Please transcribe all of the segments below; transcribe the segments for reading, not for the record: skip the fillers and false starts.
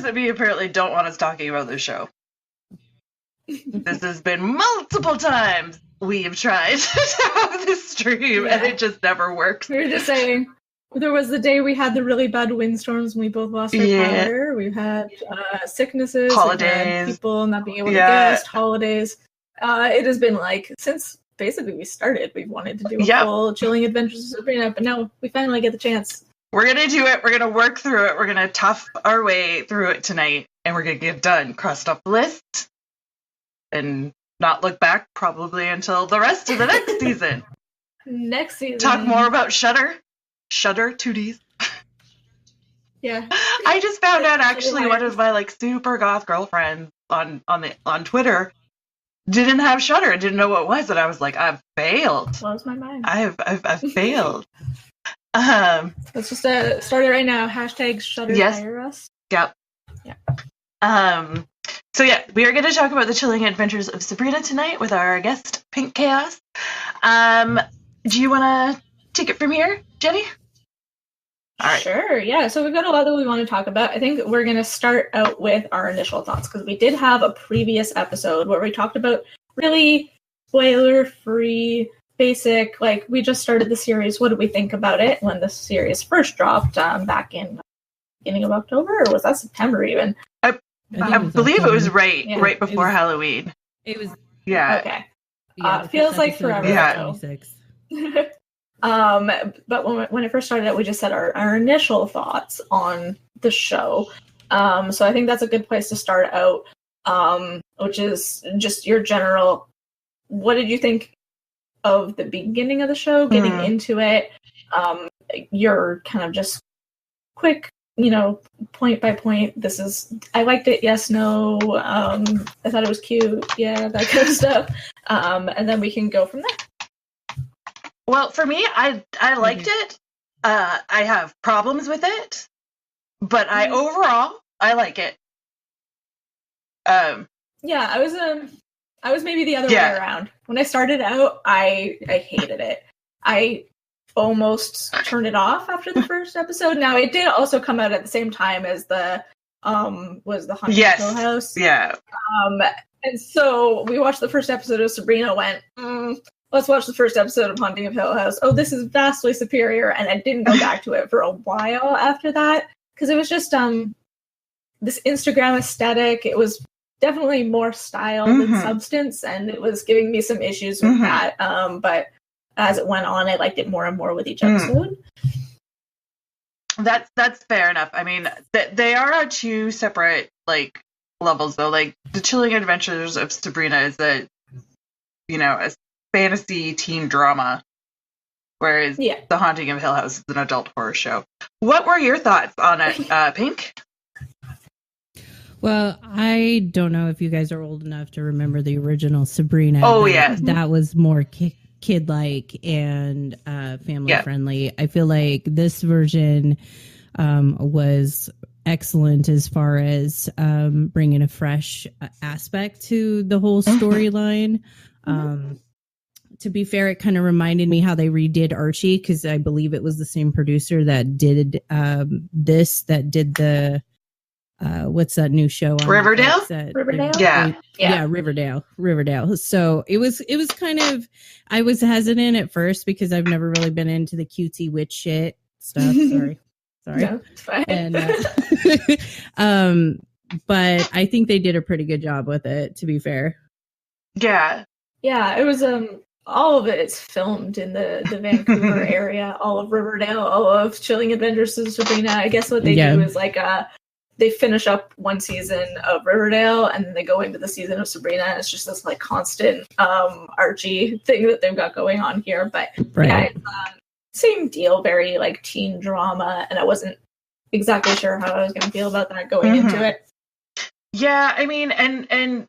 that me apparently don't want us talking about this show. This has been multiple times we have tried to have this stream, and it just never works. We were just saying, there was the day we had the really bad windstorms and we both lost our power. We've had sicknesses, holidays, people not being able to guest, holidays. It has been like, since basically we started, we've wanted to do a full Chilling Adventures of Sabrina, but now we finally get the chance. We're going to do it. We're going to work through it. We're going to tough our way through it tonight, and we're going to get done. Crossed off the list, and not look back probably until the rest of the next season. Next season. Talk more about Shudder. Shudder 2Ds. Yeah. I just found out actually one of my like super goth girlfriends on Twitter didn't have Shudder, didn't know what it was, and I was like, I've failed. Blows my mind. I've failed. Let's just start it right now. Hashtag Shudder hire us. Yep. Yeah. So yeah, we are going to talk about the Chilling Adventures of Sabrina tonight with our guest Pink Chaos. Do you want to take it from here, Jenny? All right. Sure, yeah. So we've got a lot that we want to talk about. I think we're going to start out with our initial thoughts, because we did have a previous episode where we talked about really spoiler-free, basic, like, we just started the series. What did we think about it when the series first dropped back in beginning of October, or was that September even? I believe it was right before Halloween. It was. Yeah. Okay. Feels like forever. Yeah. But when it first started out, we just said our initial thoughts on the show. So I think that's a good place to start out, which is just your general, what did you think of the beginning of the show, getting into it, your kind of just quick, point by point, I liked it, yes, no, I thought it was cute, yeah, that kind of stuff. And then we can go from there. Well, for me, I liked it. I have problems with it, but overall, I like it. Yeah, I was maybe the other way around. When I started out, I hated it. I almost turned it off after the first episode. Now, it did also come out at the same time as the was the Haunting of Hill House. Yeah. And so we watched the first episode of Sabrina, went, let's watch the first episode of Haunting of Hill House. Oh, this is vastly superior, and I didn't go back to it for a while after that, because it was just this Instagram aesthetic. It was definitely more style than substance, and it was giving me some issues with that. But as it went on, I liked it more and more with each episode. That's fair enough. I mean, they are two separate like levels, though. Like, the Chilling Adventures of Sabrina is a fantasy teen drama, whereas The Haunting of Hill House is an adult horror show. What were your thoughts on it, Pink? Well, I don't know if you guys are old enough to remember the original Sabrina. Oh, yeah. That was more kid-like and family-friendly. I feel like this version was excellent as far as bringing a fresh aspect to the whole storyline. To be fair, it kind of reminded me how they redid Archie, because I believe it was the same producer that did that did the what's that new show on Riverdale? Riverdale? Yeah, Riverdale. So it was kind of, I was hesitant at first because I've never really been into the cutesy witch shit stuff. Sorry. No, it's fine. And but I think they did a pretty good job with it, to be fair. Yeah, it was all of it is filmed in the Vancouver area, all of Riverdale, all of Chilling Adventures of Sabrina. I guess what they do is like they finish up one season of Riverdale and then they go into the season of Sabrina, and it's just this like constant Archie thing that they've got going on here. But it's, same deal, very like teen drama, and I wasn't exactly sure how I was going to feel about that going into it. Yeah, I mean, and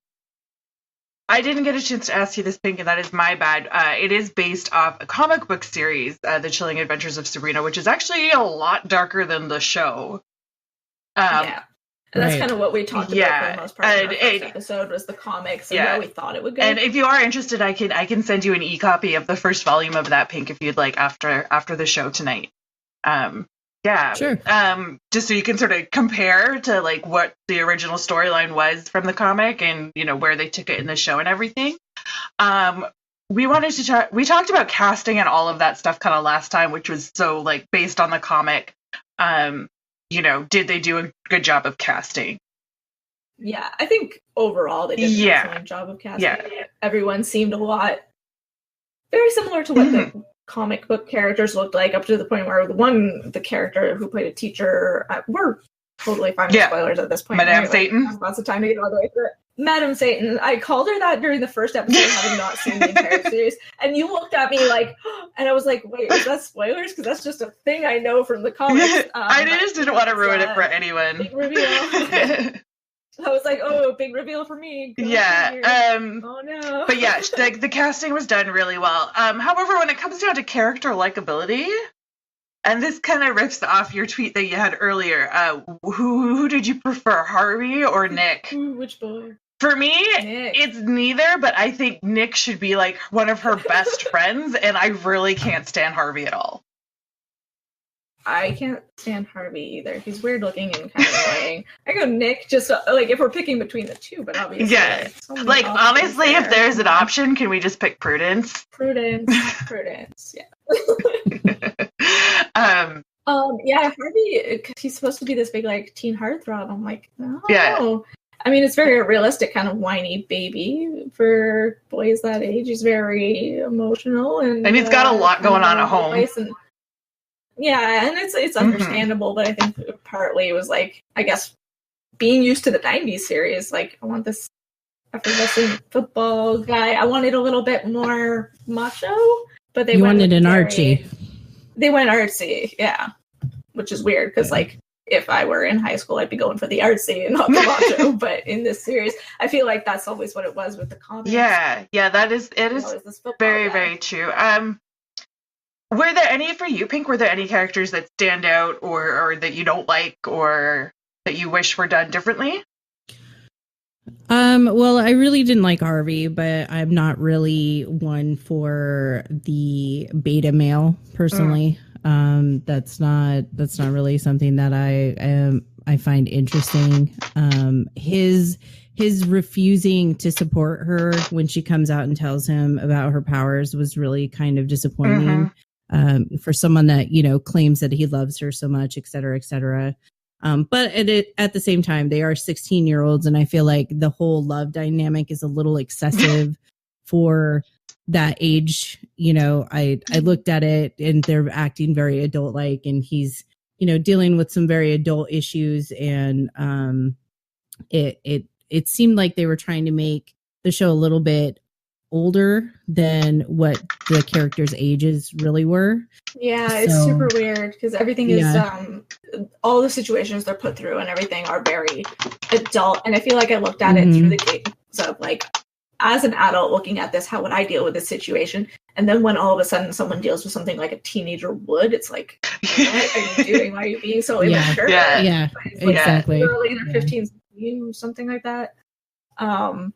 I didn't get a chance to ask you this, Pink, and that is my bad. It is based off a comic book series, The Chilling Adventures of Sabrina, which is actually a lot darker than the show. And that's kind of what we talked about for the most part. In our first episode was the comics and where we thought it would go. And if you are interested, I can send you an e-copy of the first volume of that, Pink, if you'd like, after the show tonight. Yeah. Sure. Just so you can sort of compare to like what the original storyline was from the comic and, you know, where they took it in the show and everything. We talked about casting and all of that stuff kind of last time, which was so like based on the comic. You know, did they do a good job of casting? Yeah, I think overall they did an excellent job of casting. Yeah. Everyone seemed a lot very similar to what the comic book characters looked like, up to the point where the character who played a teacher, we're totally fine with spoilers at this point. Madame Satan. Lots of time to get all the way through it. Madame Satan. I called her that during the first episode, having not seen the entire series, and you looked at me like, and I was like, "Wait, is that spoilers? Because that's just a thing I know from the comics." I just didn't want to ruin it for anyone. Big reveal. I was like, "Oh, big reveal for me." Oh no. But yeah, the casting was done really well. However, when it comes down to character likability, and this kind of rips off your tweet that you had earlier, who did you prefer, Harvey or Nick? Which boy? For me, Nick. It's neither, but I think Nick should be like one of her best friends, and I really can't stand Harvey at all. I can't stand Harvey either. He's weird looking and kind of annoying. I go Nick, just like if we're picking between the two, but obviously, yeah. Like honestly, if there's an option, can we just pick Prudence? Prudence, yeah. Yeah, Harvey, he's supposed to be this big like teen heartthrob. I'm like, no. Yeah. I mean, it's very realistic, kind of whiny baby for boys that age. He's very emotional and he's got a lot going on at home. And it's understandable, but I think partly it was like, I guess, being used to the 90s series, like, I want this effervescent football guy. I wanted a little bit more macho, but they wanted an Archie. They went artsy, yeah, which is weird because, like, if I were in high school, I'd be going for the artsy and not the macho. But in this series, I feel like that's always what it was with the comics. Yeah, it is very, very true. Were there any for you, Pink? Were there any characters that stand out or that you don't like or that you wish were done differently? Well, I really didn't like Harvey, but I'm not really one for the beta male personally. That's not really something that I find interesting. His refusing to support her when she comes out and tells him about her powers was really kind of disappointing. For someone that, you know, claims that he loves her so much, et cetera, et cetera. But at the same time, they are 16-year-olds, and I feel like the whole love dynamic is a little excessive for that age. You know, I looked at it, and they're acting very adult-like, and he's, you know, dealing with some very adult issues, and it seemed like they were trying to make the show a little bit older than what the characters' ages really were. Yeah, it's super weird because everything is all the situations they're put through and everything are very adult, and I feel like I looked at it through the gaze of like, as an adult looking at this, how would I deal with this situation? And then when all of a sudden someone deals with something like a teenager would, it's like, what are you doing? Why are you being so immature? Yeah, like, exactly. Early in their 15s, something like that. So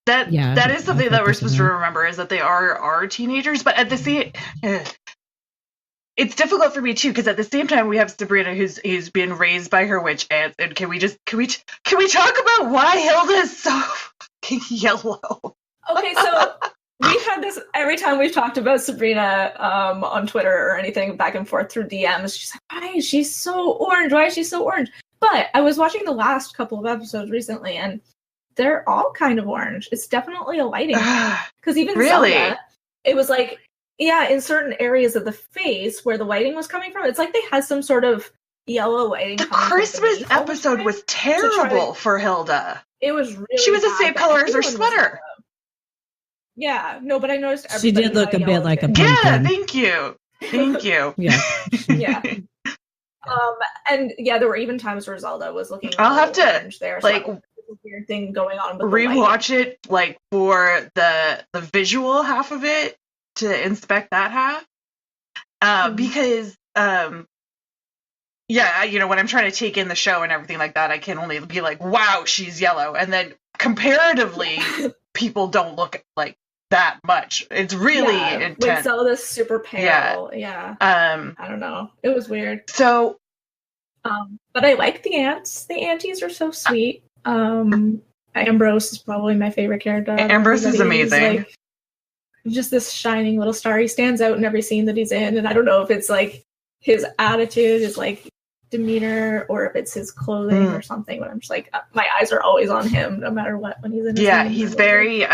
that is something that we're supposed to remember, is that they are teenagers, but at the same, it's difficult for me too, because at the same time we have Sabrina who's been raised by her witch aunts, and can we talk about why Hilda is so fucking yellow? Okay, so we've had this every time we've talked about Sabrina on Twitter or anything, back and forth through DMs. She's like, why is she so orange? Why is she so orange? But I was watching the last couple of episodes recently, and they're all kind of orange. It's definitely a lighting thing. Because even Zelda, it was like, in certain areas of the face where the lighting was coming from, it's like they had some sort of yellow lighting. The Christmas episode was terrible for Hilda. It was really She was the same color as her sweater. Yeah, no, but I noticed she did look a bit like a pumpkin. Yeah, thank you. Yeah. And there were even times where Zelda was looking. I'll have to there, like weird thing going on. With rewatch it, like for the visual half of it, to inspect that half, because when I'm trying to take in the show and everything like that, I can only be like, wow, she's yellow, and then comparatively, people don't look like that much. It's really intense. When Zelda's super pale. Yeah. I don't know. It was weird. So, but I like the ants. The aunties are so sweet. Ambrose is probably my favorite character. Ambrose is amazing. Like, just this shining little star. He stands out in every scene that he's in, and I don't know if it's like his attitude, his like demeanor, or if it's his clothing or something. But I'm just like, my eyes are always on him, no matter what. When he's in, he's very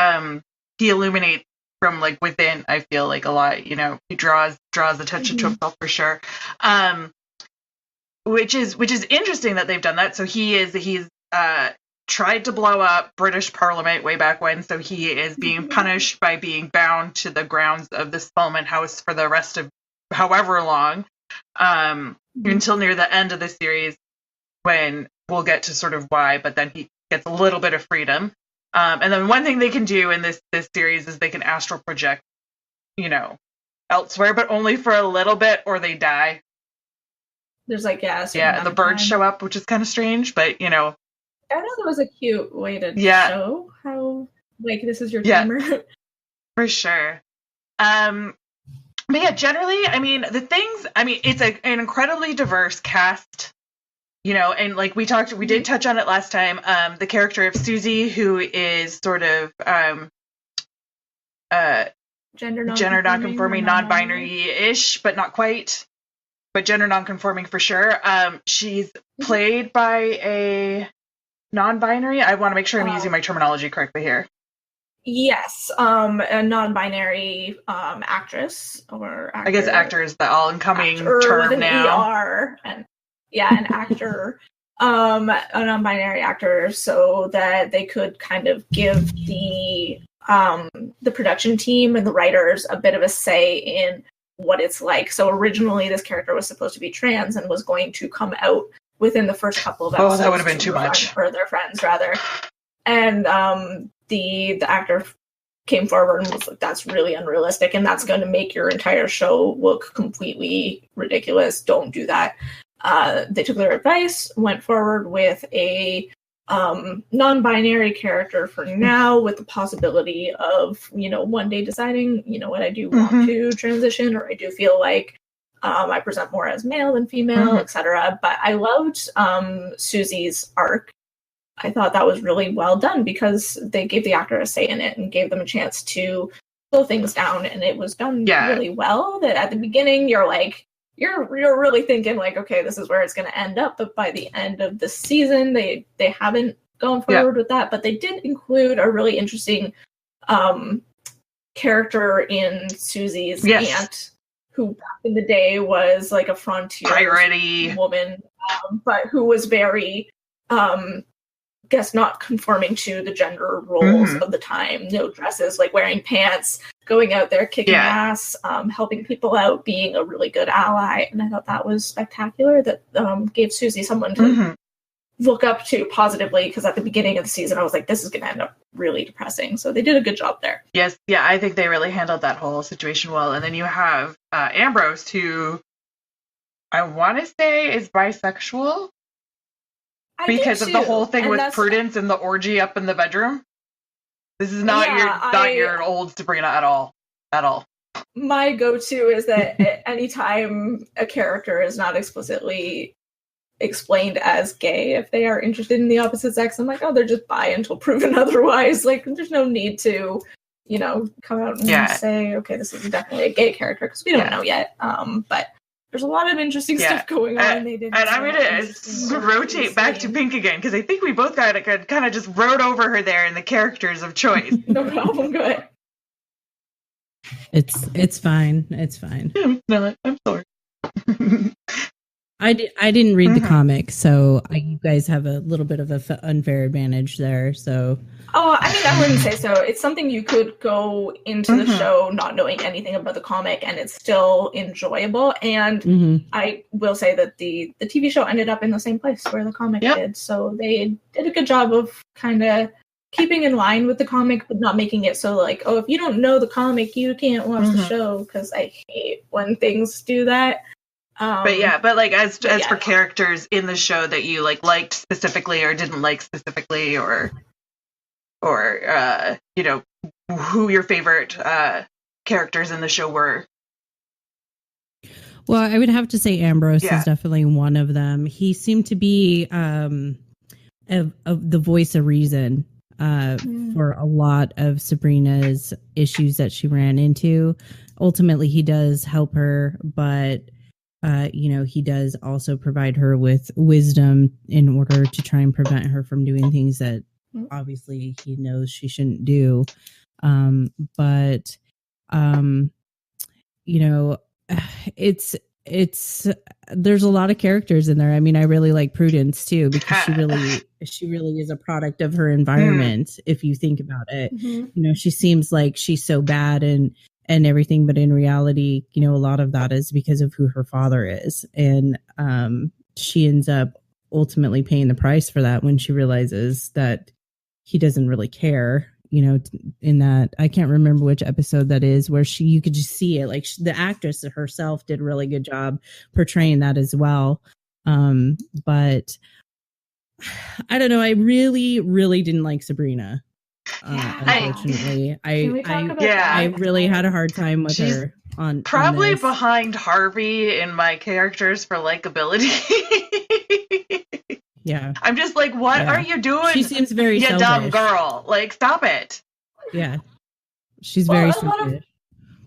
he illuminates from like within. I feel like a lot. You know, he draws attention to himself for sure. Which is interesting that they've done that. So he's tried to blow up British Parliament way back when, so he is being punished by being bound to the grounds of this Parliament House for the rest of however long, until near the end of the series, when we'll get to sort of why, but then he gets a little bit of freedom. And then one thing they can do in this series is they can astral project, you know, elsewhere, but only for a little bit, or they die. There's like, the birds show up, which is kind of strange, but you know, I thought it was a cute way to show how, like, this is your timer. For sure. But yeah, generally, I mean, it's an incredibly diverse cast, you know, and like we did touch on it last time. The character of Susie, who is sort of gender non-conforming, non-binary-ish, but not quite, but gender non-conforming for sure. She's played by a non-binary? I want to make sure I'm using my terminology correctly here. Yes, a non-binary actress or actor. I guess actor is the all-incoming term with now. ER, and an actor, a non-binary actor, so that they could kind of give the production team and the writers a bit of a say in what it's like. So originally, this character was supposed to be trans and was going to come out within the first couple of episodes. Oh, that would have been too much. Or their friends, rather. And the actor came forward and was like, that's really unrealistic, and that's going to make your entire show look completely ridiculous. Don't do that. They took their advice, went forward with a non-binary character for now, with the possibility of, you know, one day deciding, you know what, I do want to transition, or I do feel like I present more as male than female, etc. But I loved Susie's arc. I thought that was really well done because they gave the actor a say in it and gave them a chance to slow things down, and it was done really well. That at the beginning you're like, you're really thinking like, okay, this is where it's going to end up. But by the end of the season, they haven't gone forward with that. But they did include a really interesting character in Susie's aunt, who back in the day was like a frontier woman, but who was very, guess not conforming to the gender roles of the time. No dresses, like wearing pants, going out there kicking ass, helping people out, being a really good ally. And I thought that was spectacular. That gave Susie someone to look up to positively, because at the beginning of the season I was like, this is going to end up really depressing. So they did a good job there. Yes, I think they really handled that whole situation well. And then you have Ambrose, who I want to say is bisexual. Because of the whole thing with Prudence and the orgy up in the bedroom. This is not your old Sabrina at all. My go-to is that anytime a character is not explicitly explained as gay, if they are interested in the opposite sex, I'm like, oh, they're just bi until proven otherwise. Like, there's no need to, you know, come out and say, okay, this is definitely a gay character, because we don't know yet. But there's a lot of interesting stuff going on. And I'm going to rotate back to Pink again, because I think we both kind of just rode over her there in the characters of choice. No problem. Go ahead. It's fine. It's fine. No, I'm sorry. I didn't read the comic, so you guys have a little bit of an unfair advantage there. So. Oh, I mean, I wouldn't say so. It's something you could go into the show not knowing anything about the comic, and it's still enjoyable. And I will say that the TV show ended up in the same place where the comic did. So they did a good job of kind of keeping in line with the comic, but not making it so like, oh, if you don't know the comic, you can't watch the show, because I hate when things do that. But like as for characters in the show that you liked specifically or didn't like specifically, or you know, who your favorite characters in the show were. Well, I would have to say Ambrose is definitely one of them. He seemed to be of the voice of reason for a lot of Sabrina's issues that she ran into. Ultimately, he does help her, but he does also provide her with wisdom in order to try and prevent her from doing things that obviously he knows she shouldn't do. It's there's a lot of characters in there. I mean, I really like Prudence too, because she really is a product of her environment. If you think about it, she seems like she's so bad and everything, but in reality, a lot of that is because of who her father is. And she ends up ultimately paying the price for that when she realizes that he doesn't really care. In that, I can't remember which episode that is, where you could just see it. Like the actress herself did a really good job portraying that as well. But I don't know. I really, really didn't like Sabrina. Unfortunately, I really had a hard time with her on probably on behind Harvey in my characters for likability. Yeah. I'm just like, what are you doing? She seems very selfish. Dumb girl. Like, stop it. Yeah. She's very selfish.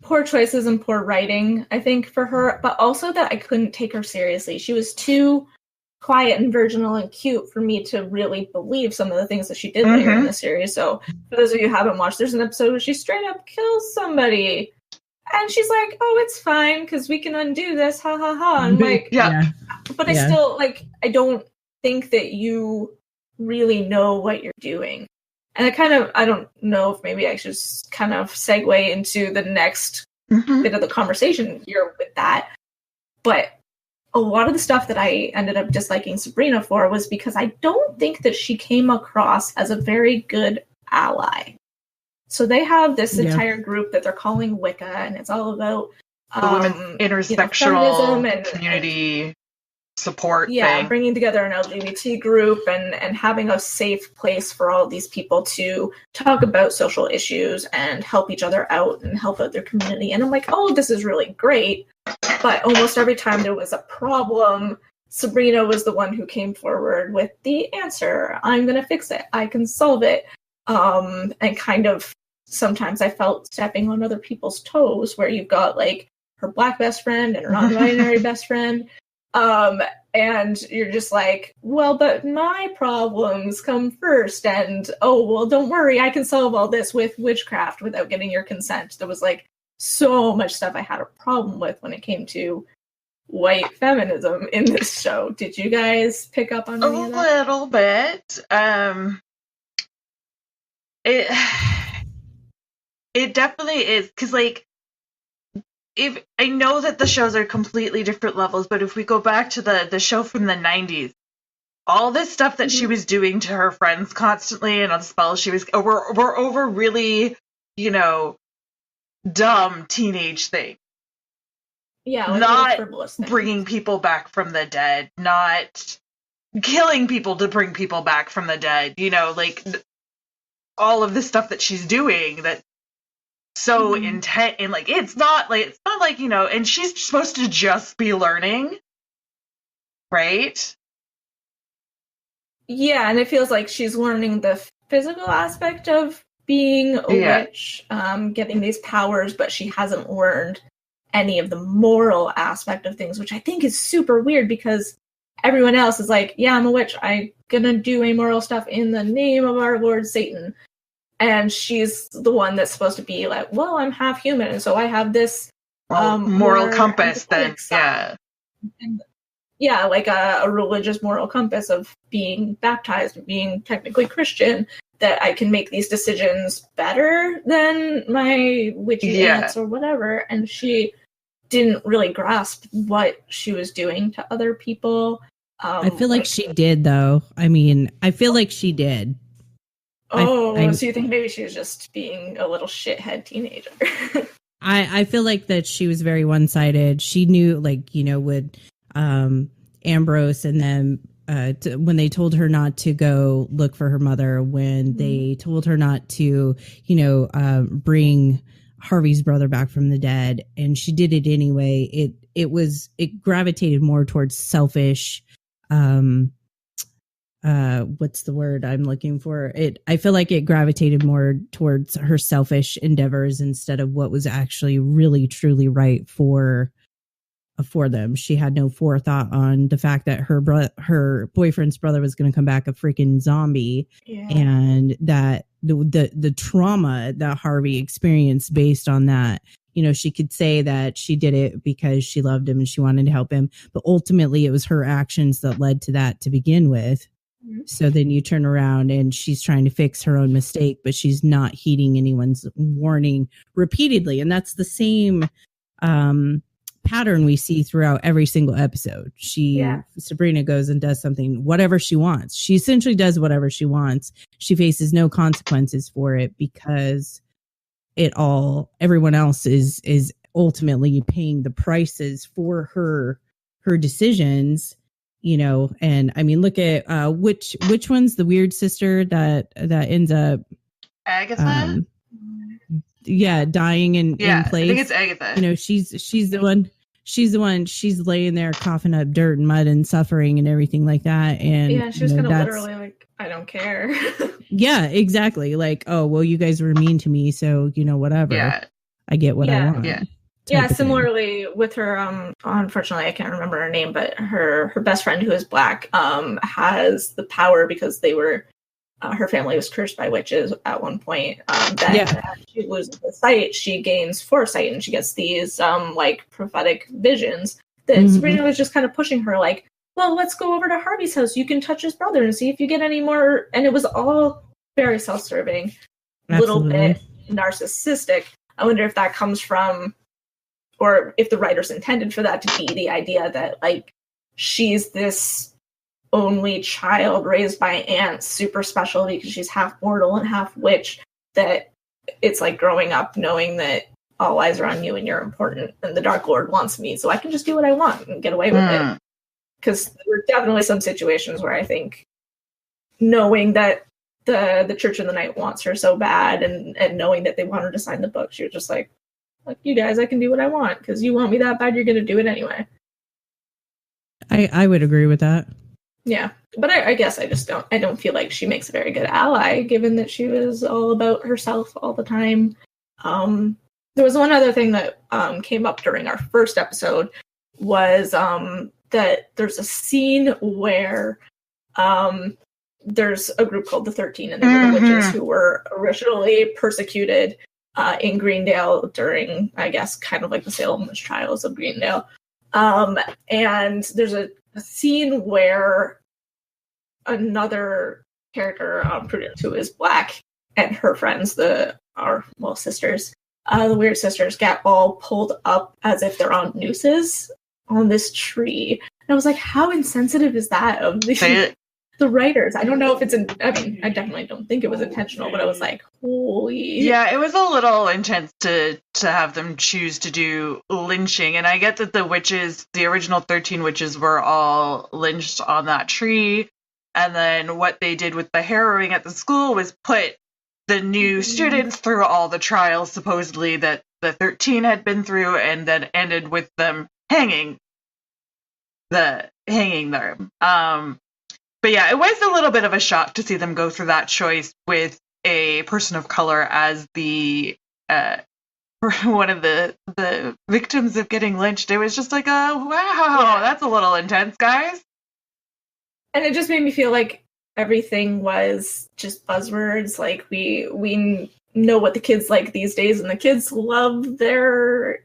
Poor choices and poor writing, I think, for her, but also that I couldn't take her seriously. She was too quiet and virginal and cute for me to really believe some of the things that she did later in the series. So, for those of you who haven't watched, there's an episode where she straight up kills somebody. And she's like, oh, it's fine, because we can undo this, ha ha ha. And like, but I still, like, I don't think that you really know what you're doing. And I don't know if maybe I should just kind of segue into the next bit of the conversation here with that. But a lot of the stuff that I ended up disliking Sabrina for was because I don't think that she came across as a very good ally. So they have this entire group that they're calling Wicca, and it's all about the women intersectional and community support thing. Bringing together an LGBT group and having a safe place for all of these people to talk about social issues and help each other out and help out their community. And I'm like, oh, this is really great. But almost every time there was a problem, Sabrina was the one who came forward with the answer. I'm going to fix it. I can solve it. And kind of sometimes I felt stepping on other people's toes, where you've got like her Black best friend and her non-binary best friend. And you're just like, well, but my problems come first. And, oh, well, don't worry. I can solve all this with witchcraft without getting your consent. There was like so much stuff I had a problem with when it came to white feminism in this show. Did you guys pick up on any of that? A little bit. It definitely is, because like, if I know that the shows are completely different levels, but if we go back to the show from the 90s, all this stuff that she was doing to her friends constantly and on spells she was were over really, dumb teenage things. Yeah, like not bringing people back from the dead, not killing people to bring people back from the dead, like all of the stuff that she's doing that so intense, and like it's not like and she's supposed to just be learning, right? Yeah, and it feels like she's learning the physical aspect of being a witch, getting these powers, but she hasn't learned any of the moral aspect of things, which I think is super weird, because everyone else is like, yeah, I'm a witch, I'm gonna do amoral stuff in the name of our Lord Satan. And she's the one that's supposed to be like, well, I'm half human, and so I have this moral compass then, like a religious moral compass of being baptized and being technically Christian, that I can make these decisions better than my witchy aunts or whatever. And she didn't really grasp what she was doing to other people. I feel like she did, though. I mean, I feel like she did. So you think maybe she was just being a little shithead teenager? I feel like that she was very one-sided. She knew, with Ambrose and then when they told her not to go look for her mother, when they told her not to, bring Harvey's brother back from the dead, and she did it anyway. It gravitated more towards selfish. What's the word I'm looking for? I feel like it gravitated more towards her selfish endeavors instead of what was actually really truly right for them. She had no forethought on the fact that her boyfriend's brother was going to come back a freaking zombie, and that the trauma that Harvey experienced based on that. She could say that she did it because she loved him and she wanted to help him, but ultimately it was her actions that led to that to begin with. So then you turn around and she's trying to fix her own mistake, but she's not heeding anyone's warning repeatedly. And that's the same pattern we see throughout every single episode. Sabrina goes and does something, whatever she wants. She essentially does whatever she wants. She faces no consequences for it because everyone else is ultimately paying the prices for her decisions. And I mean, look at which one's the weird sister that ends up Agatha. Dying in place. I think it's Agatha. She's the one. She's laying there coughing up dirt and mud and suffering and everything like that. And she was kind of literally like, I don't care. Yeah, exactly. Like, oh well, you guys were mean to me, so whatever. Yeah. I get what I want. Yeah, similarly with her, unfortunately I can't remember her name, but her best friend who is black has the power because they were her family was cursed by witches at one point. She loses the sight, she gains foresight, and she gets these like prophetic visions that Sabrina was just kind of pushing her like, well, let's go over to Harvey's house. You can touch his brother and see if you get any more. And it was all very self-serving, little bit narcissistic. I wonder if that comes from, or if the writers intended for that to be the idea that like she's this only child raised by aunts, super special because she's half mortal and half witch, that it's like growing up knowing that all eyes are on you and you're important and the Dark Lord wants me, so I can just do what I want and get away with it. Because there were definitely some situations where I think knowing that the Church of the Night wants her so bad and knowing that they want her to sign the book, she was just like you guys, I can do what I want because you want me that bad, you're going to do it anyway. I would agree with that. Yeah, but I guess I don't feel like she makes a very good ally, given that she was all about herself all the time. There was one other thing that came up during our first episode was that there's a scene where there's a group called the 13, and they were the witches who were originally persecuted in Greendale during, I guess, kind of like the Salem witch trials of Greendale. And there's a scene where another character, Prudence, who is black, and her friends, sisters, the weird sisters, get all pulled up as if they're on nooses on this tree. And I was like, how insensitive is that of the writers? I don't know if I definitely don't think it was intentional, but I was like, holy. Yeah, it was a little intense to have them choose to do lynching. And I get that the witches, the original 13 witches, were all lynched on that tree. And then what they did with the harrowing at the school was put the new students through all the trials, supposedly, that the 13 had been through, and then ended with them hanging them. But yeah, it was a little bit of a shock to see them go through that choice with a person of color as the one of the victims of getting lynched. It was just like, wow, that's a little intense, guys. And it just made me feel like everything was just buzzwords. Like we know what the kids like these days, and the kids love their,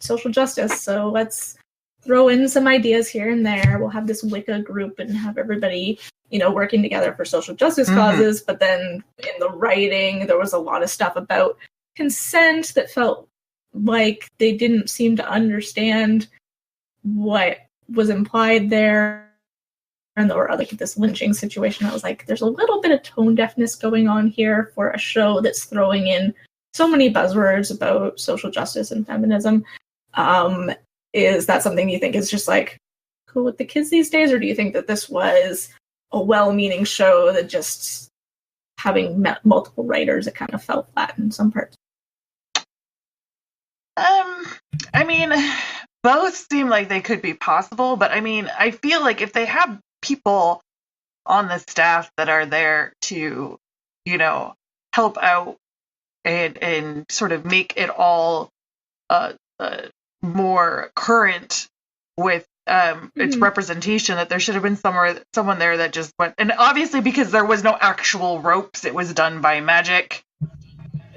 social justice. So let's throw in some ideas here and there. We'll have this Wicca group and have everybody, working together for social justice causes. But then in the writing, there was a lot of stuff about consent that felt like they didn't seem to understand what was implied there. And there were this lynching situation. I was like, there's a little bit of tone deafness going on here for a show that's throwing in so many buzzwords about social justice and feminism. Is that something you think is just like typical with the kids these days, or do you think that this was a well-meaning show that just having met multiple writers, it kind of fell flat in some parts? I mean, both seem like they could be possible, but I mean, I feel like if they have people on the staff that are there to, you know, help out and sort of make it all more current with its representation, that there should have been someone there that just went, and obviously because there was no actual ropes, it was done by magic.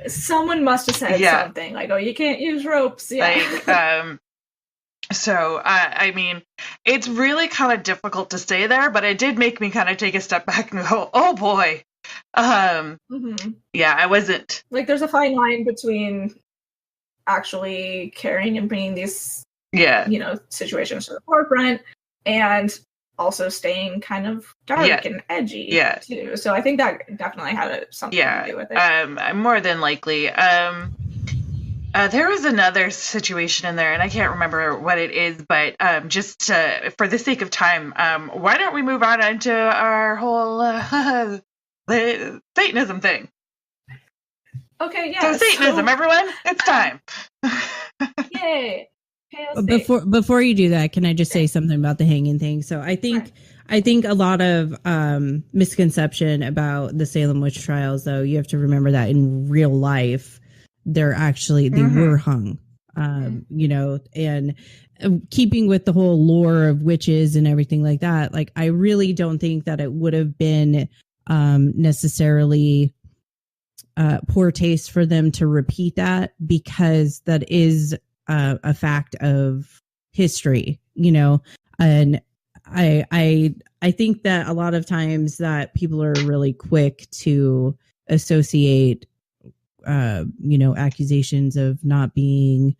Someone must have said something like, "Oh, you can't use ropes." Yeah. Like, so I mean, it's really kind of difficult to stay there, but it did make me kind of take a step back and go, "Oh boy." Yeah, I wasn't like, there's a fine line between actually caring and bringing these, you know, situations to the forefront, and also staying kind of dark and edgy too. So I think that definitely had something to do with it. More than likely. There was another situation in there, and I can't remember what it is, but just for the sake of time, why don't we move on into our whole the Satanism thing? Okay, yeah. So Satanism, everyone, it's time. Yay. Before you do that, can I just say something about the hanging thing? So I think a lot of misconception about the Salem witch trials, though, you have to remember that in real life, they were hung, you know, and keeping with the whole lore of witches and everything like that. Like, I really don't think that it would have been necessarily poor taste for them to repeat that, because that is a fact of history, you know. And I think that a lot of times that people are really quick to associate you know, accusations of not being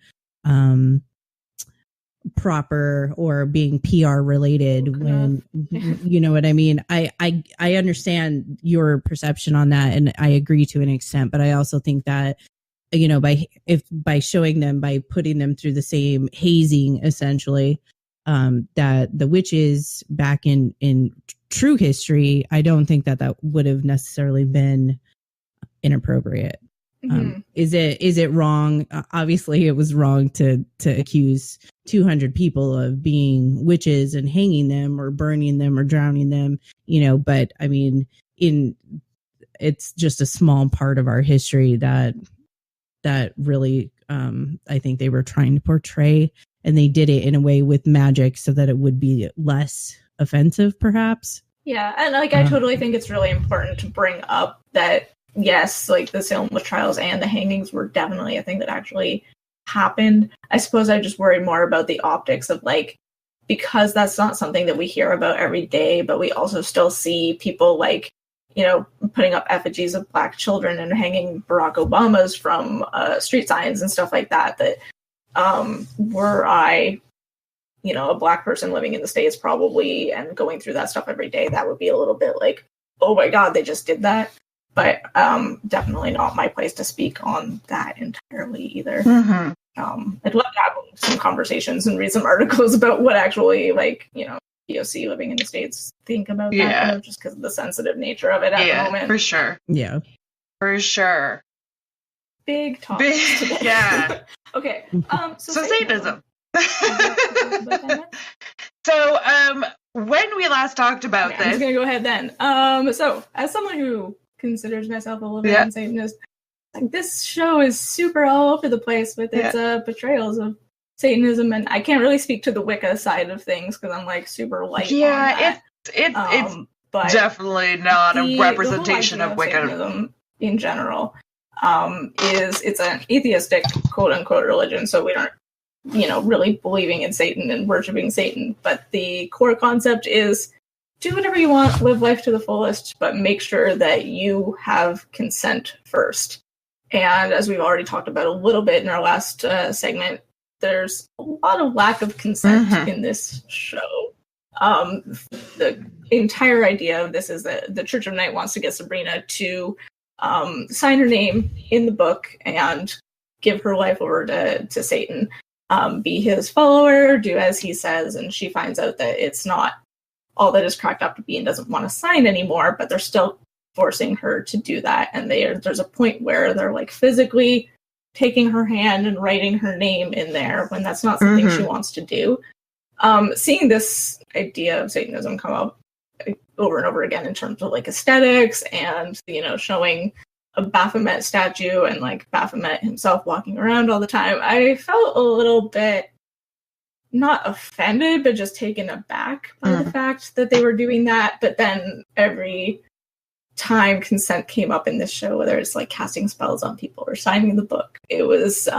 proper or being PR related when you know what I mean. I understand your perception on that, and I agree to an extent, but I also think that, you know, by showing them, by putting them through the same hazing essentially, that the witches back in true history, I don't think that would have necessarily been inappropriate. Is it wrong? Obviously it was wrong to accuse 200 people of being witches and hanging them or burning them or drowning them, you know, but I mean, it's just a small part of our history that really, I think they were trying to portray, and they did it in a way with magic so that it would be less offensive, perhaps. Yeah. And like, I totally think it's really important to bring up that, yes, like the Salem witch trials and the hangings were definitely a thing that actually happened. I suppose I just worry more about the optics of, like, because that's not something that we hear about every day, but we also still see people, like, you know, putting up effigies of Black children and hanging Barack Obamas from street signs and stuff like that, that were I, you know, a Black person living in the States probably and going through that stuff every day, that would be a little bit like, oh my God, they just did that. But definitely not my place to speak on that entirely either. I'd love to have some conversations and read some articles about what actually, like, you know, POC living in the States think about that, just because of the sensitive nature of it at the moment. For sure. Yeah. For sure. Big topics today. Yeah. Okay. So Satanism. So when we last talked about this, I'm just gonna go ahead then. So as someone who considers myself a living Satanist, like, this show is super all over the place with its portrayals of Satanism, and I can't really speak to the Wicca side of things because I'm like super light on that. It's definitely not a representation of Wicca. Satanism in general it's an atheistic quote unquote religion, so we aren't, you know, really believing in Satan and worshiping Satan, but the core concept is do whatever you want, live life to the fullest, but make sure that you have consent first. And as we've already talked about a little bit in our last segment, there's a lot of lack of consent in this show. The entire idea of this is that the Church of Night wants to get Sabrina to sign her name in the book and give her life over to Satan. be his follower, do as he says, and she finds out that it's not all that is cracked up to be and doesn't want to sign anymore, but they're still forcing her to do that. And there's a point where they're like physically taking her hand and writing her name in there when that's not something she wants to do. Seeing this idea of Satanism come up over and over again in terms of like aesthetics and, you know, showing a Baphomet statue and like Baphomet himself walking around all the time, I felt a little bit not offended, but just taken aback by the fact that they were doing that. But then every time consent came up in this show, whether it's like casting spells on people or signing the book, it was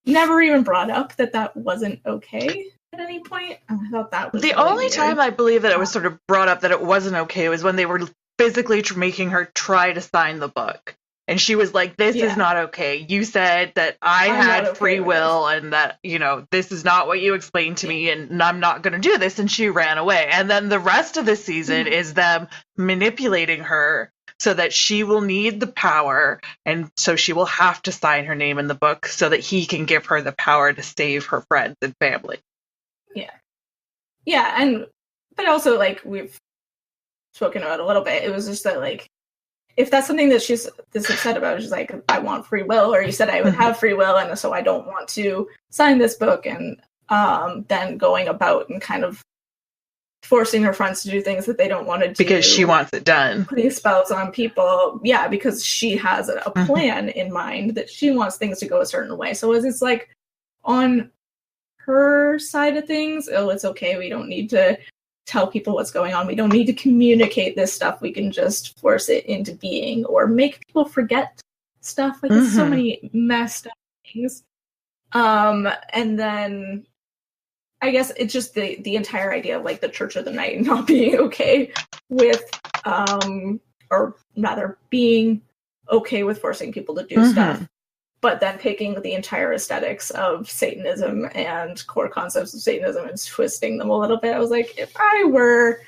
never even brought up that wasn't okay at any point. I thought that was the really only weird. time I believe that it was sort of brought up that it wasn't okay was when they were physically making her try to sign the book. And she was like, this is not okay. You said that I'm had okay free will and that, you know, this is not what you explained to me and I'm not going to do this. And she ran away. And then the rest of the season is them manipulating her so that she will need the power. And so she will have to sign her name in the book so that he can give her the power to save her friends and family. Yeah. Yeah. But also, like, we've spoken about a little bit. It was just that, like, if that's something that she's this upset about, she's like, I want free will, or you said I would have free will, and so I don't want to sign this book, and then going about and kind of forcing her friends to do things that they don't want to do. Because she wants it done. Putting spells on people. Yeah, because she has a plan in mind that she wants things to go a certain way. So it's like, on her side of things, oh, it's okay, we don't need to tell people what's going on. We don't need to communicate this stuff. We can just force it into being or make people forget stuff. Like, there's so many messed up things. And then I guess it's just the entire idea of like the Church of the Night not being okay with, or rather being okay with forcing people to do stuff, but then taking the entire aesthetics of Satanism and core concepts of Satanism and twisting them a little bit. I was like, if I were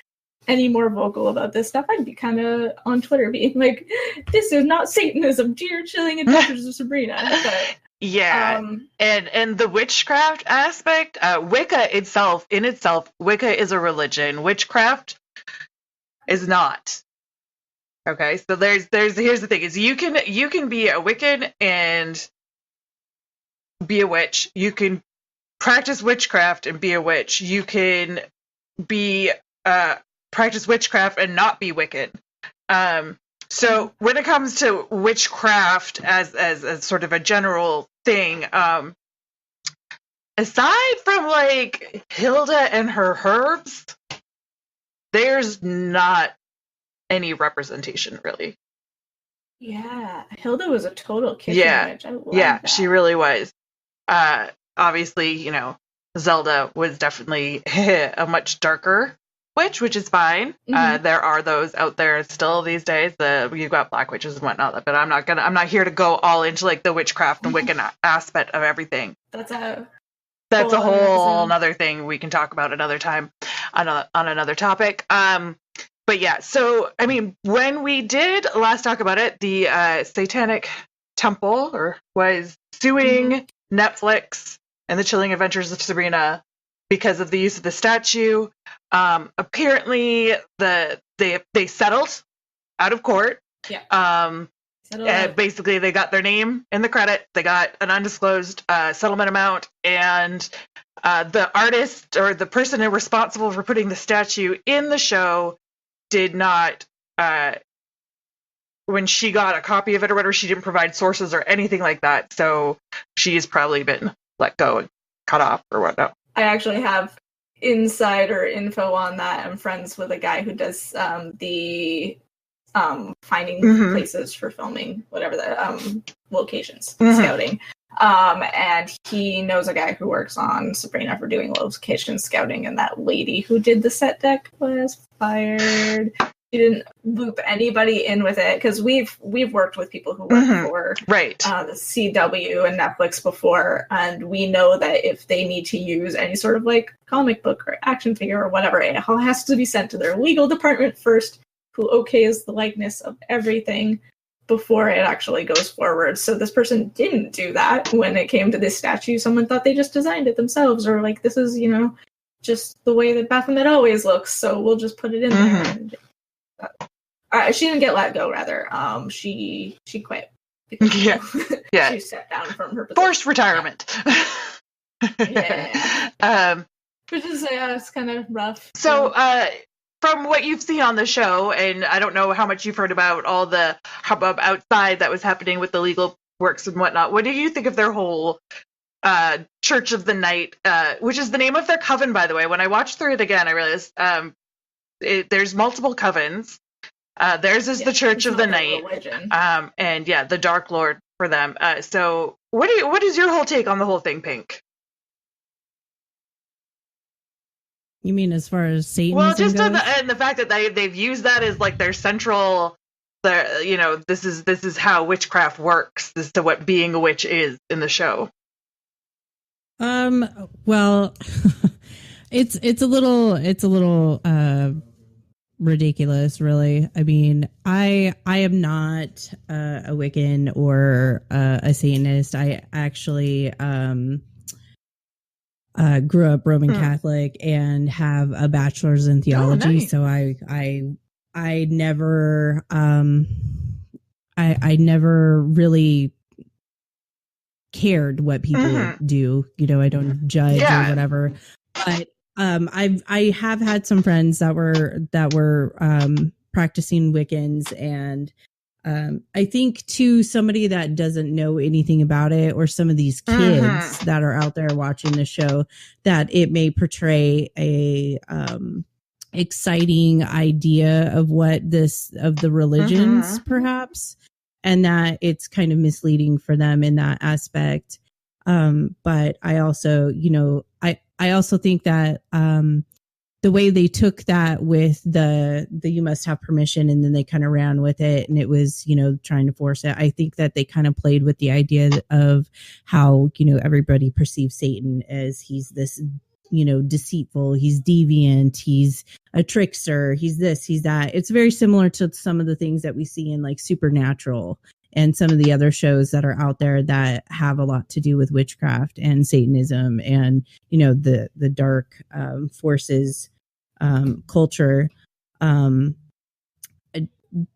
any more vocal about this stuff, I'd be kind of on Twitter being like, this is not Satanism, dear Chilling Adventures of Sabrina. But, yeah, and the witchcraft aspect, Wicca itself, Wicca is a religion. Witchcraft is not. Okay, so here's the thing: is you can be a Wiccan and be a witch. You can practice witchcraft and be a witch. You can be practice witchcraft and not be Wiccan. So when it comes to witchcraft as sort of a general thing, aside from like Hilda and her herbs, there's not any representation really. Yeah, Hilda was a total kitchen witch. I love that. She really was. Obviously, you know, Zelda was definitely a much darker witch, which is fine. There are those out there still these days. You've got black witches and whatnot, but I'm not here to go all into like the witchcraft and Wiccan aspect of everything. That's a whole another thing we can talk about another time on another topic. But yeah, so, I mean, when we did last talk about it, the Satanic Temple was suing Netflix and the Chilling Adventures of Sabrina because of the use of the statue. Apparently, they settled out of court. Yeah. Basically, they got their name in the credit. They got an undisclosed settlement amount, and the artist or the person responsible for putting the statue in the show did not, when she got a copy of it or whatever, she didn't provide sources or anything like that. So she's probably been let go and cut off or whatnot. I actually have insider info on that. I'm friends with a guy who does the finding places for filming, whatever the locations, scouting. And he knows a guy who works on Sabrina for doing location scouting, and that lady who did the set deck was fired. She didn't loop anybody in with it, because we've worked with people who work for the CW and Netflix before, and we know that if they need to use any sort of like comic book or action figure or whatever, it all has to be sent to their legal department first, who okays the likeness of everything. before it actually goes forward. So this person didn't do that when it came to this statue. Someone thought they just designed it themselves, or like, this is, just the way that Baphomet always looks, so we'll just put it in there. And, she didn't get let go, rather. She quit. Yeah. She stepped down from her position. Forced retirement. Yeah. Which is, it's kind of rough. So, from what you've seen on the show, and I don't know how much you've heard about all the hubbub outside that was happening with the legal works and whatnot, what do you think of their whole Church of the Night, which is the name of their coven, by the way? When I watched through it again, I realized there's multiple covens. Theirs is the Church of the Night, and the Dark Lord for them. So, what is your whole take on the whole thing, Pink? You mean as far as Satanism Well, just goes? and the fact that they've used that as like their central, this is how witchcraft works. This is to what being a witch is in the show. Well, it's a little ridiculous, really. I mean, I am not a Wiccan or a Satanist. I actually grew up Roman Catholic and have a bachelor's in theology. Nice. So I never I never really cared what people do. I don't judge or whatever. But I have had some friends that were practicing Wiccans, and I think to somebody that doesn't know anything about it, or some of these kids that are out there watching the show, that it may portray a exciting idea of the religions, perhaps, and that it's kind of misleading for them in that aspect. But I also, I also think that the way they took that with the you must have permission, and then they kind of ran with it, and it was, trying to force it. I think that they kind of played with the idea of how, everybody perceives Satan as he's this, deceitful, he's deviant, he's a trickster, he's this, he's that. It's very similar to some of the things that we see in like Supernatural and some of the other shows that are out there that have a lot to do with witchcraft and Satanism and, the dark forces culture.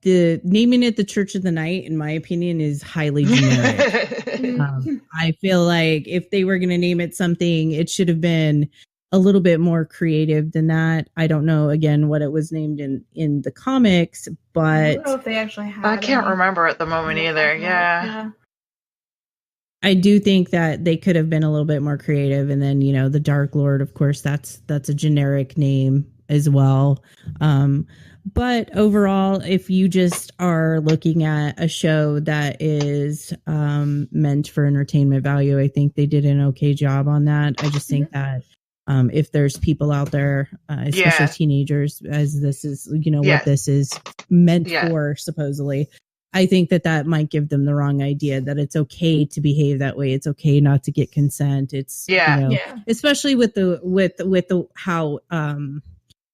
The naming it the Church of the Night, in my opinion, is highly generic. I feel like if they were going to name it something, it should have been a little bit more creative than that. I don't know, again, what it was named in the comics, but I don't know if they actually have. I can't remember at the moment either. Yeah. I do think that they could have been a little bit more creative. And then, the Dark Lord, of course, that's a generic name as well. But overall, if you just are looking at a show that is meant for entertainment value, I think they did an okay job on that. I just think that if there's people out there, especially teenagers, as this is, what this is meant for, supposedly, I think that might give them the wrong idea that it's okay to behave that way. It's okay not to get consent. It's especially with the how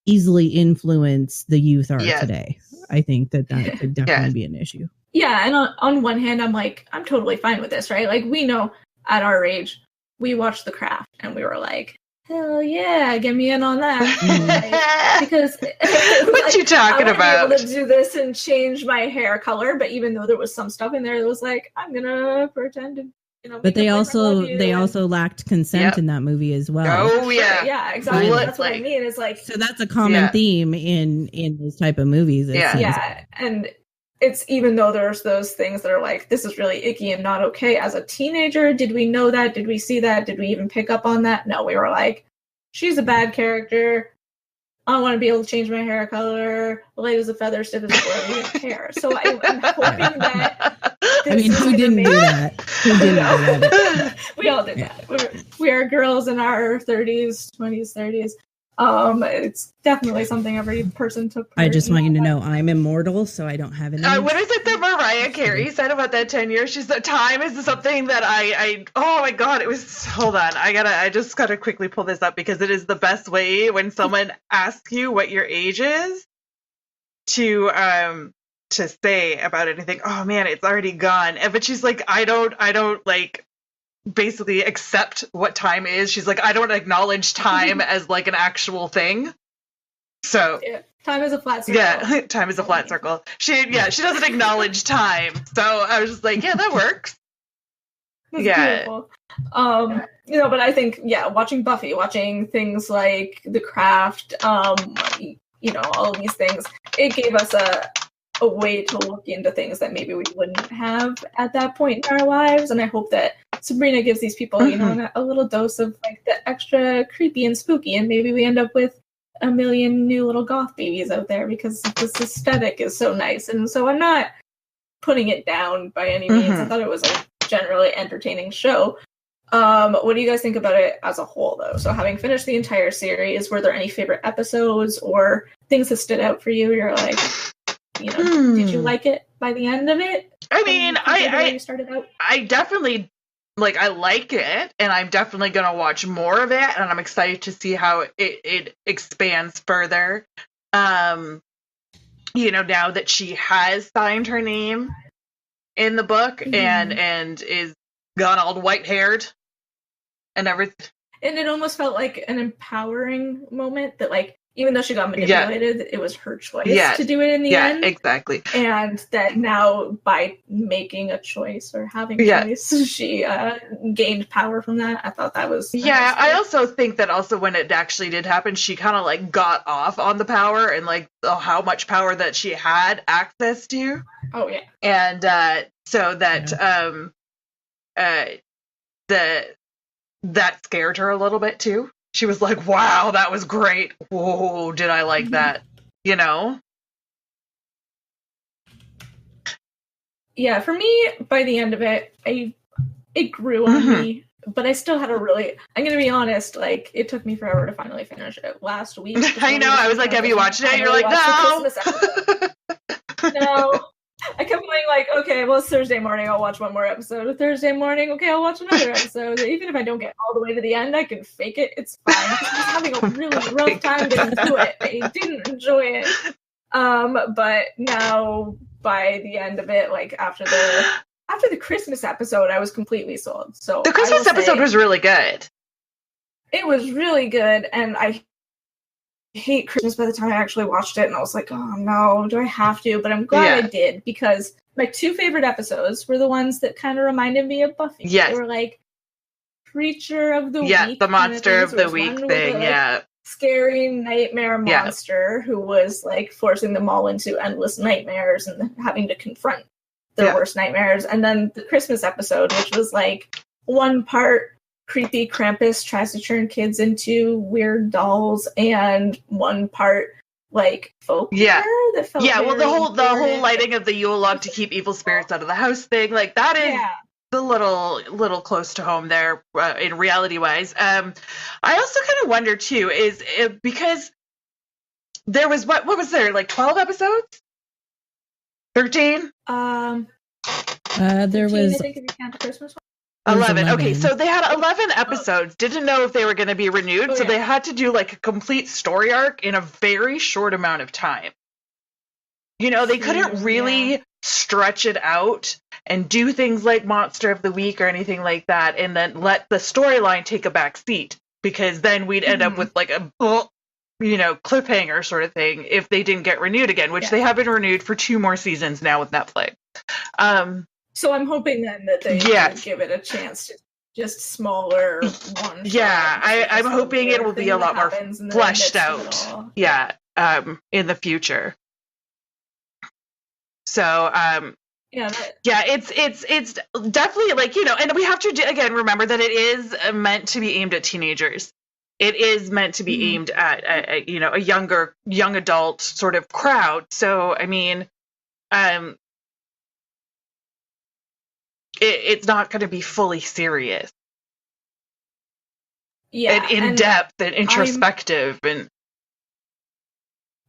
easily influenced the youth are today. I think that could definitely be an issue. Yeah, and on one hand, I'm totally fine with this, right? Like, we know at our age, we watched The Craft, and we were like, hell yeah, get me in on that. Because what you talking about? I was able to do this and change my hair color, but even though there was some stuff in there that was like, I'm gonna pretend to. But they also lacked consent in that movie as well. Oh yeah, yeah, exactly. That's what I mean. It's like, so that's a common theme in these type of movies. And it's, even though there's those things that are like, this is really icky and not okay. As a teenager, did we know that? Did we see that? Did we even pick up on that? No, we were like, she's a bad character. I don't want to be able to change my hair color. Light as a feather, stiff as a board. We didn't care. So I'm hoping that. Who didn't do that? Who didn't do that? We all did that. We are girls in our 30s, 20s, 30s. It's definitely something every person took. I just want you to know I'm immortal, so I don't have any. What is it that Mariah Carey said about that 10 years? She said time is something that I oh my god, it was, hold on, I just gotta quickly pull this up, because it is the best way when someone asks you what your age is to to say about it. I think, oh man, it's already gone. But she's like, I don't like basically accept what time is. She's like, I don't acknowledge time as like an actual thing. So yeah. Time is a flat circle. Yeah, time is a flat circle. She doesn't acknowledge time. So I was just like, yeah, that works. That's beautiful. But I think, watching Buffy, watching things like The Craft, all of these things, it gave us a way to look into things that maybe we wouldn't have at that point in our lives. And I hope that Sabrina gives these people, a little dose of like the extra creepy and spooky, and maybe we end up with a million new little goth babies out there because this aesthetic is so nice. And so I'm not putting it down by any means. I thought it was a generally entertaining show. What do you guys think about it as a whole, though? So having finished the entire series, were there any favorite episodes or things that stood out for you? You're like, did you like it by the end of it? I mean, you started out? I definitely I like it, and I'm definitely going to watch more of it, and I'm excited to see how it expands further. Now that she has signed her name in the book and is gone all white-haired and everything. And it almost felt like an empowering moment that, like, even though she got manipulated, it was her choice to do it in the end. Yeah, exactly. And that now, by making a choice or having a choice, she gained power from that. I thought that was... Yeah, I also think that also when it actually did happen, she kind of, like, got off on the power and, like, how much power that she had access to. Oh, yeah. And so that, that scared her a little bit, too. She was like, wow, that was great. Whoa, did I like that? Yeah, for me, by the end of it, it grew on me. But I still had I'm going to be honest, like, it took me forever to finally finish it last week. I know, I was like, have you watched it? You're like, no. No. I kept going like, okay, well, it's Thursday morning, I'll watch one more episode. Thursday morning, okay, I'll watch another episode. Even if I don't get all the way to the end, I can fake it. It's fine. I was having a really rough time getting through it. I didn't enjoy it. But now, by the end of it, like, after the Christmas episode, I was completely sold. So the Christmas episode was really good. It was really good, and I hate Christmas by the time I actually watched it, and I was like, oh no, do I have to? But I'm glad I did, because my two favorite episodes were the ones that kind of reminded me of Buffy. Yes. They were like Creature of the Week. Yeah, the Monster of the Week thing, scary nightmare monster who was like forcing them all into endless nightmares and having to confront their worst nightmares. And then the Christmas episode, which was like one part creepy Krampus tries to turn kids into weird dolls, and one part like folk. That felt well, the whole lighting of the Yule log to keep evil spirits out of the house thing, like that is the little close to home there in reality wise. I also kind of wonder too, is it because there was what was there, like 12 episodes? 13? There 13, was, I think, if you count the Christmas one. 11. Okay, so they had 11 episodes. Didn't know if they were going to be renewed, so they had to do like a complete story arc in a very short amount of time. They couldn't really stretch it out and do things like Monster of the Week or anything like that, and then let the storyline take a back seat, because then we'd end up with like a cliffhanger sort of thing if they didn't get renewed again, which they have been renewed for 2 more seasons now with Netflix. So I'm hoping then that they give it a chance to just smaller one. Yeah, I'm hoping it will be a lot more fleshed out. In the future. So it's definitely like, and we have to again remember that it is meant to be aimed at teenagers. It is meant to be aimed at a young adult sort of crowd. So I mean, it's not going to be fully serious. And in-depth and introspective.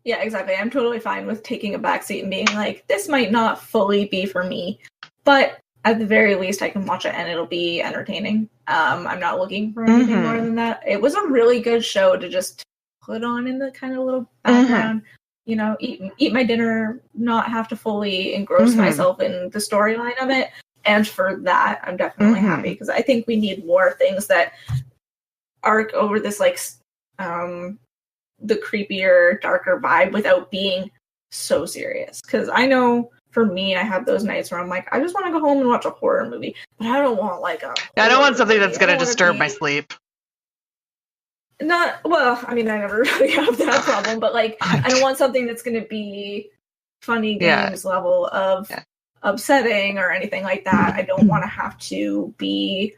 Yeah, exactly. I'm totally fine with taking a backseat and being like, this might not fully be for me, but at the very least I can watch it and it'll be entertaining. I'm not looking for anything more than that. It was a really good show to just put on in the kind of little background. eat my dinner, not have to fully engross myself in the storyline of it. And for that, I'm definitely happy, because I think we need more things that arc over this like the creepier, darker vibe without being so serious. Because I know for me, I have those nights where I'm like, I just want to go home and watch a horror movie, but I don't want like I don't want something that's going to disturb my sleep. Not well. I mean, I never really have that problem, but like, I don't want something that's going to be funny games level of upsetting or anything like that. I don't want to have to be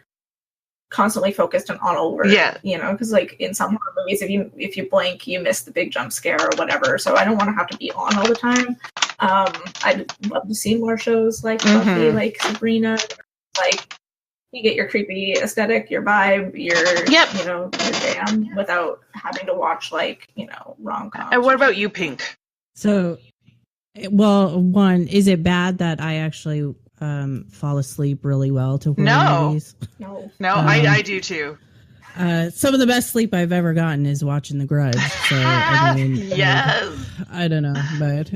constantly focused on over, because like in some horror movies, if you blink, you miss the big jump scare or whatever. So I don't want to have to be on all the time. I'd love to see more shows like Buffy, like Sabrina, like you get your creepy aesthetic, your vibe, your your jam without having to watch like rom-coms. And what about you, Pink? So, well, one, is it bad that I actually fall asleep really well to horror movies? No, I do too. Some of the best sleep I've ever gotten is watching The Grudge. So I mean, yes. I don't know, but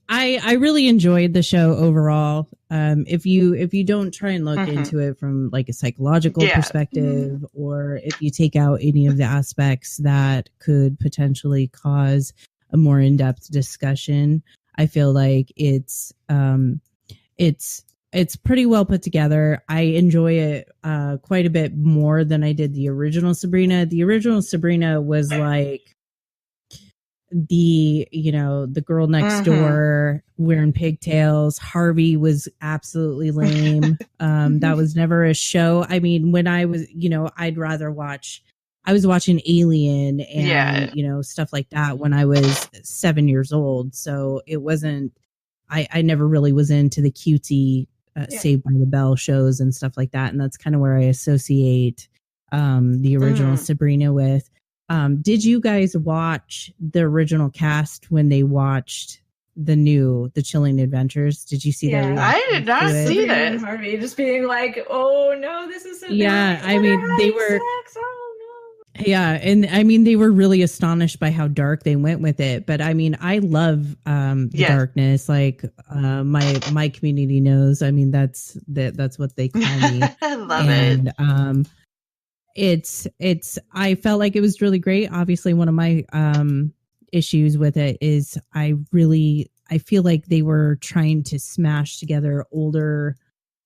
I really enjoyed the show overall. If you don't try and look into it from like a psychological perspective, or if you take out any of the aspects that could potentially cause a more in-depth discussion, I feel like it's pretty well put together. I enjoy it quite a bit more than I did the original Sabrina. The original Sabrina was like the girl next door wearing pigtails. Harvey was absolutely lame. That was never a show. I mean, when I was, I was watching Alien and, stuff like that when I was 7 years old. So it wasn't, I never really was into the cutesy Saved by the Bell shows and stuff like that. And that's kind of where I associate the original Sabrina with. Did you guys watch the original cast when they watched the Chilling Adventures? Did you see that? I did not see that. And Harvey just being like, "Oh no, this is so yeah." dark. I mean, they were. Sex. Oh no. Yeah, and I mean, they were really astonished by how dark they went with it. But I mean, I love the darkness. Like my community knows. I mean, that's what they call me. I love it. It's I felt like it was really great. Obviously, one of my issues with it is I feel like they were trying to smash together older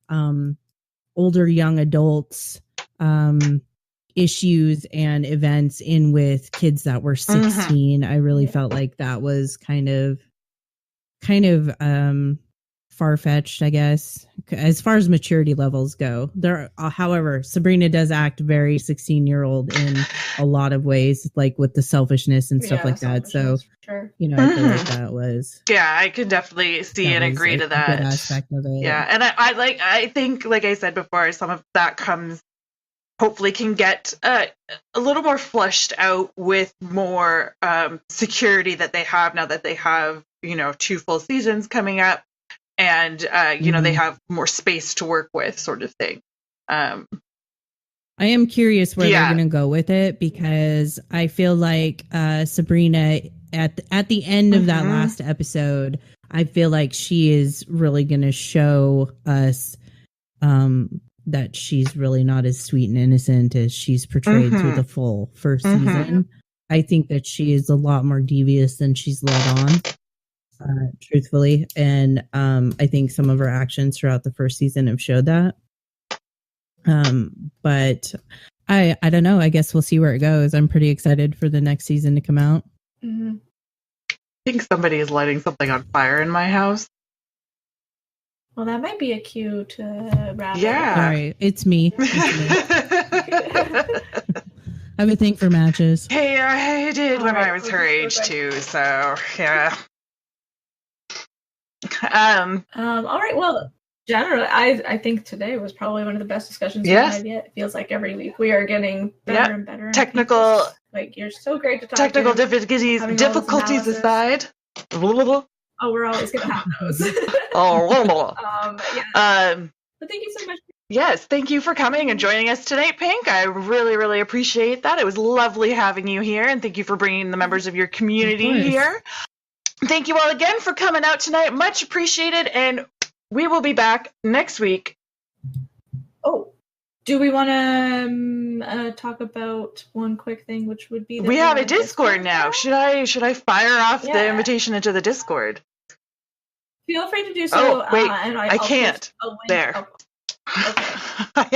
young adults issues and events in with kids that were 16. I really felt like that was kind of far-fetched, I guess, as far as maturity levels go. However, Sabrina does act very 16-year-old in a lot of ways, like with the selfishness and stuff like that. So, sure. I feel like that was. Yeah, I could definitely see and agree to that. Good aspect of it. Yeah, and I think, like I said before, some of that hopefully can get a little more fleshed out with more security that they have now that they have 2 full seasons coming up. And, they have more space to work with, sort of thing. I am curious where they're going to go with it, because I feel like Sabrina, at the end of that last episode, I feel like she is really going to show us that she's really not as sweet and innocent as she's portrayed through the full first season. I think that she is a lot more devious than she's let on. Truthfully, and I think some of her actions throughout the first season have showed that. But I don't know. I guess we'll see where it goes. I'm pretty excited for the next season to come out. I think somebody is lighting something on fire in my house. Well, that might be a cue to wrap it up. Sorry, it's me. I have a thing for matches. Hey, I did when I was her age too. So yeah. All right. Well, generally, I think today was probably one of the best discussions we've had yet. It feels like every week we are getting better and better. Technical, like you're so great to talk. Technical difficulties aside. Oh, we're always gonna have those. But thank you so much. Yes, thank you for coming and joining us tonight, Pink. I really, really appreciate that. It was lovely having you here, and thank you for bringing the members of your community here. Thank you all again for coming out tonight. Much appreciated, and we will be back next week. Oh, do we want to talk about one quick thing, which would be we have a Discord now. Should I fire off the invitation into the Discord? Feel free to do so. Oh, wait, and I can't. There. Okay.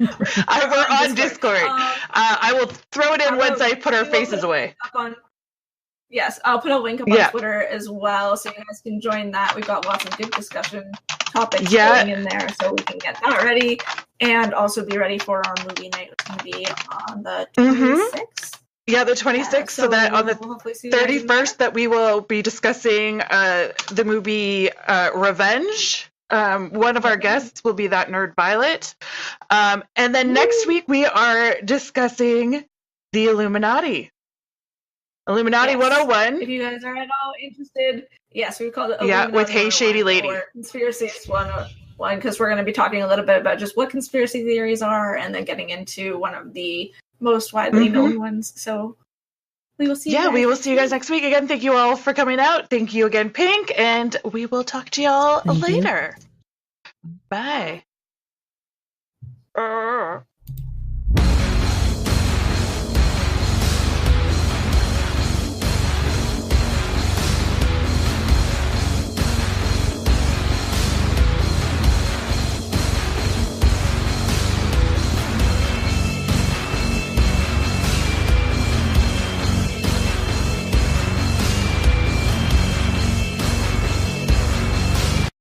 We're on Discord. I will throw it in once I put our faces away. Yes, I'll put a link up on Twitter as well, so you guys can join that. We've got lots of good discussion topics going in there, so we can get that ready, and also be ready for our movie night. It's going to be on the 26th. Yeah, the 26th, so that on the 31st that we will be discussing the movie Revenge. One of our guests will be that nerd Violet. And then next week we are discussing the Illuminati. Illuminati 101. If you guys are at all interested, yes, we call it Illuminati with Hey Shady Lady. Or Conspiracy 101, because we're going to be talking a little bit about just what conspiracy theories are, and then getting into one of the most widely known ones. So we will see you guys. We will see you guys next week. Again, thank you all for coming out. Thank you again, Pink, and we will talk to y'all later. Bye.